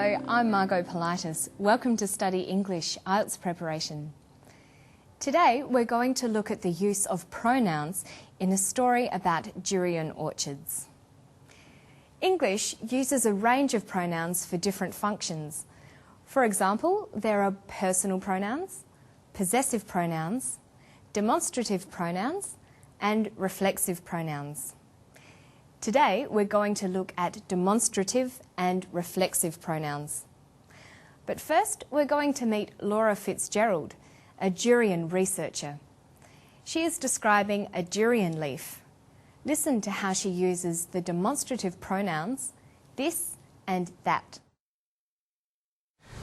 Hello, I'm Margot Politis. Welcome to Study English IELTS Preparation. Today we're going to look at the use of pronouns in a story about durian orchards. English uses a range of pronouns for different functions. For example, there are personal pronouns, possessive pronouns, demonstrative pronouns, and reflexive pronouns. Today, we're going to look at demonstrative and reflexive pronouns. But first, we're going to meet Laura Fitzgerald, a durian researcher. She is describing a durian leaf. Listen to how she uses the demonstrative pronouns this and that.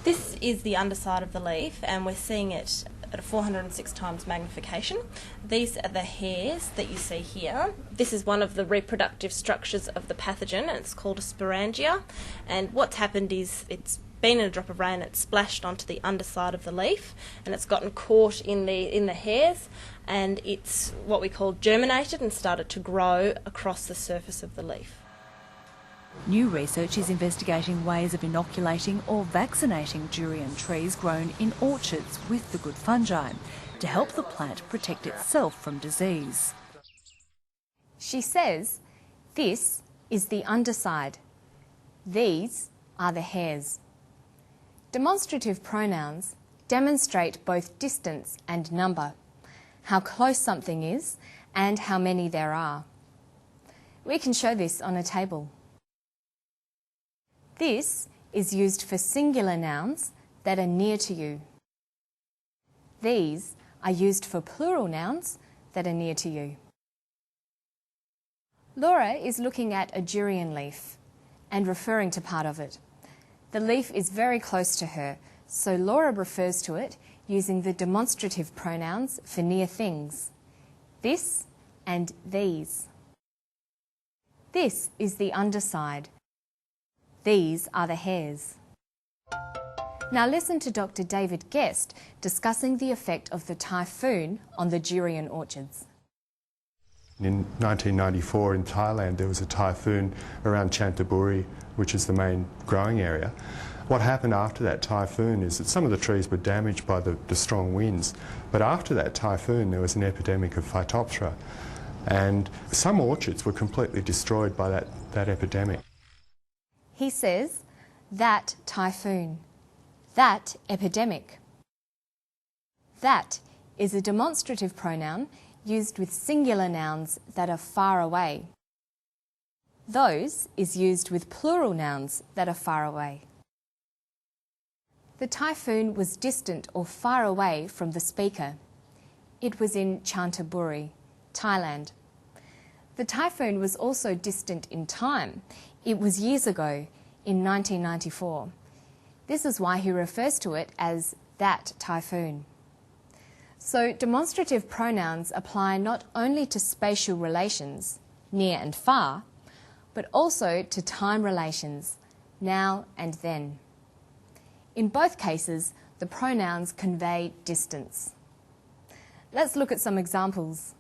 This is the underside of the leaf, and we're seeing it at a 406 times magnification. These are the hairs that you see here. This is one of the reproductive structures of the pathogen, and it's called a sporangia. And what's happened is it's been in a drop of rain, it's splashed onto the underside of the leaf, and it's gotten caught in the hairs, and it's what we call germinated and started to grow across the surface of the leaf. New research is investigating ways of inoculating or vaccinating durian trees grown in orchards with the good fungi to help the plant protect itself from disease. She says, this is the underside. These are the hairs. Demonstrative pronouns demonstrate both distance and number, how close something is and how many there are. We can show this on a table. This is used for singular nouns that are near to you. These are used for plural nouns that are near to you. Laura is looking at a durian leaf and referring to part of it. The leaf is very close to her, so Laura refers to it using the demonstrative pronouns for near things, this and these. This is the underside. These are the hairs. Now listen to Dr. David Guest discussing the effect of the typhoon on the durian orchards. In 1994 in Thailand there was a typhoon around Chanthaburi, which is the main growing area. What happened after that typhoon is that some of the trees were damaged by the strong winds, but after that typhoon there was an epidemic of Phytophthora, and some orchards were completely destroyed by that epidemic. He says, that typhoon, that epidemic. That is a demonstrative pronoun used with singular nouns that are far away. Those is used with plural nouns that are far away. The typhoon was distant or far away from the speaker. It was in Chanthaburi, Thailand. The typhoon was also distant in time. It was years ago, in 1994. This is why he refers to it as that typhoon. So demonstrative pronouns apply not only to spatial relations, near and far, but also to time relations, now and then. In both cases, the pronouns convey distance. Let's look at some examples.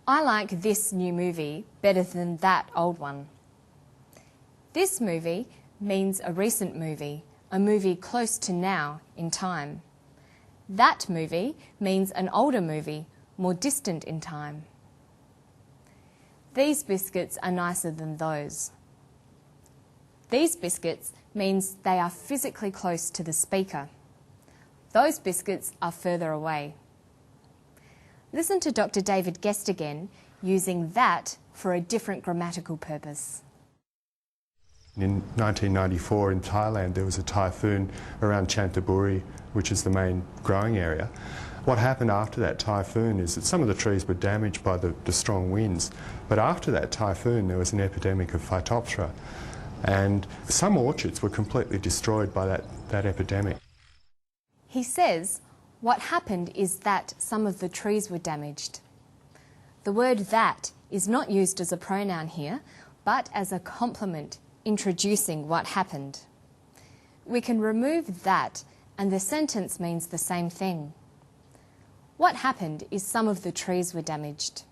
I like this new movie better than that old one. This movie means a recent movie, a movie close to now in time. That movie means an older movie, more distant in time. These biscuits are nicer than those. These biscuits means they are physically close to the speaker. Those biscuits are further away. Listen to Dr. David Guest again, using that for a different grammatical purpose. In 1994 in Thailand there was a typhoon around Chanthaburi, which is the main growing area. What happened after that typhoon is that some of the trees were damaged by the strong winds, but after that typhoon there was an epidemic of Phytophthora, and some orchards were completely destroyed by that epidemic. He says what happened is that some of the trees were damaged. The word that is not used as a pronoun here, but as a complement introducing what happened. We can remove that and the sentence means the same thing. What happened is some of the trees were damaged.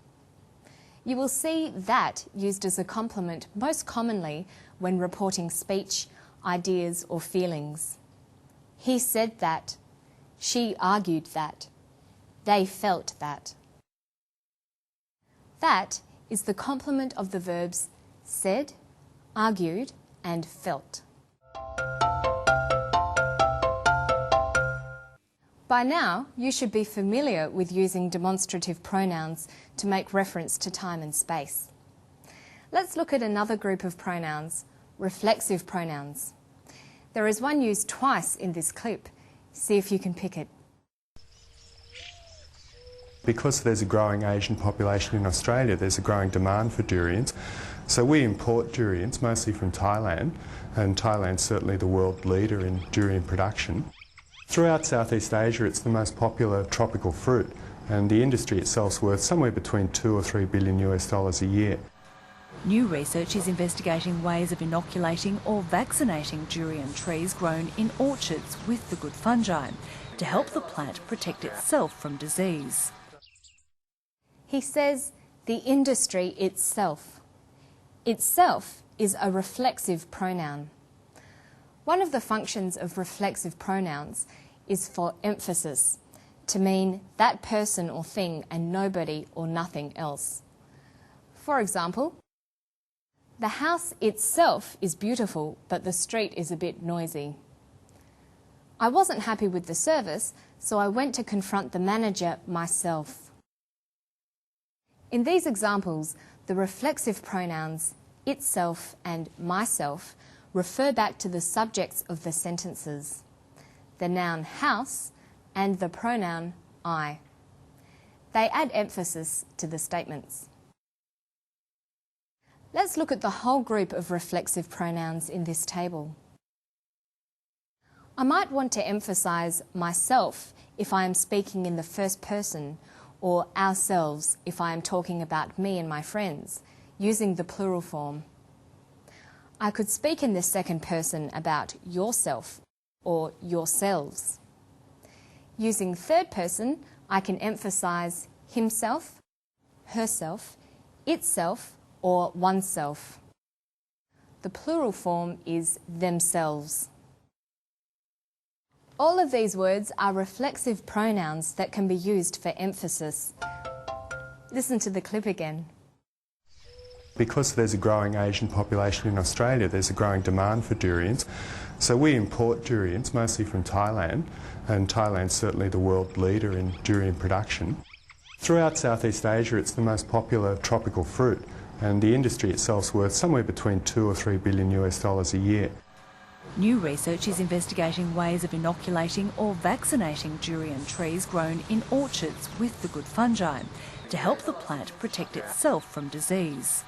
You will see that used as a complement most commonly when reporting speech, ideas or feelings. He said that. She argued that. They felt that. That is the complement of the verbs said, argued, and felt. By now, you should be familiar with using demonstrative pronouns to make reference to time and space. Let's look at another group of pronouns, reflexive pronouns. There is one used twice in this clip. See if you can pick it. Because there's a growing Asian population in Australia, there's a growing demand for durians. So we import durians, mostly from Thailand, and Thailand's certainly the world leader in durian production. Throughout Southeast Asia, it's the most popular tropical fruit, and the industry itself is worth somewhere between $2 or $3 billion a year. New research is investigating ways of inoculating or vaccinating durian trees grown in orchards with the good fungi to help the plant protect itself from disease. He says the industry itself. Itself is a reflexive pronoun. One of the functions of reflexive pronouns is for emphasis, to mean that person or thing and nobody or nothing else. For example, the house itself is beautiful, but the street is a bit noisy. I wasn't happy with the service, so I went to confront the manager myself. In these examples, the reflexive pronouns itself and myself refer back to the subjects of the sentences, the noun house and the pronoun I. They add emphasis to the statements. Let's look at the whole group of reflexive pronouns in this table. I might want to emphasise myself if I am speaking in the first person, or ourselves if I am talking about me and my friends, using the plural form. I could speak in the second person about yourself or yourselves. Using third person, I can emphasise himself, herself, itself, or oneself. The plural form is themselves. All of these words are reflexive pronouns that can be used for emphasis. Listen to the clip again. Because there's a growing Asian population in Australia, there's a growing demand for durians. So we import durians, mostly from Thailand, and Thailand's certainly the world leader in durian production. Throughout Southeast Asia, it's the most popular tropical fruit, and the industry itself is worth somewhere between $2 or $3 billion a year. New research is investigating ways of inoculating or vaccinating durian trees grown in orchards with the good fungi to help the plant protect itself from disease.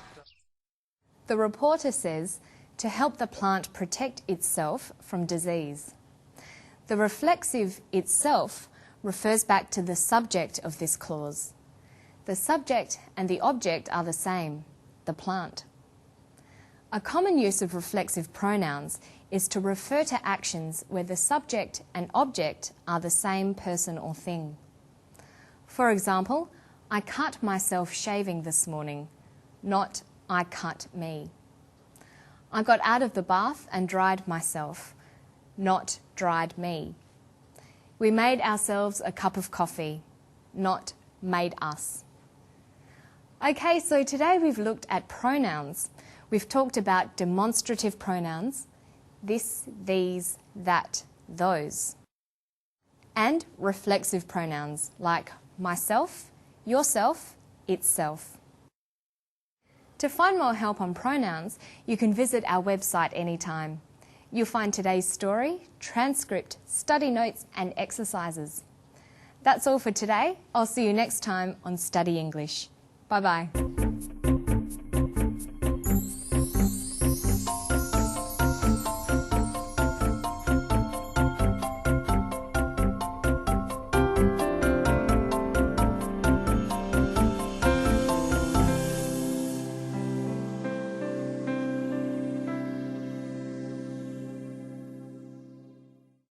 The reporter says to help the plant protect itself from disease. The reflexive itself refers back to the subject of this clause. The subject and the object are the same, the plant. A common use of reflexive pronouns is to refer to actions where the subject and object are the same person or thing. For example, I cut myself shaving this morning, not I cut me. I got out of the bath and dried myself, not dried me. We made ourselves a cup of coffee, not made us. Okay, so today we've looked at pronouns. We've talked about demonstrative pronouns, this, these, that, those, and reflexive pronouns like myself, yourself, itself. To find more help on pronouns, you can visit our website anytime. You'll find today's story, transcript, study notes and exercises. That's all for today. I'll see you next time on Study English. Bye-bye.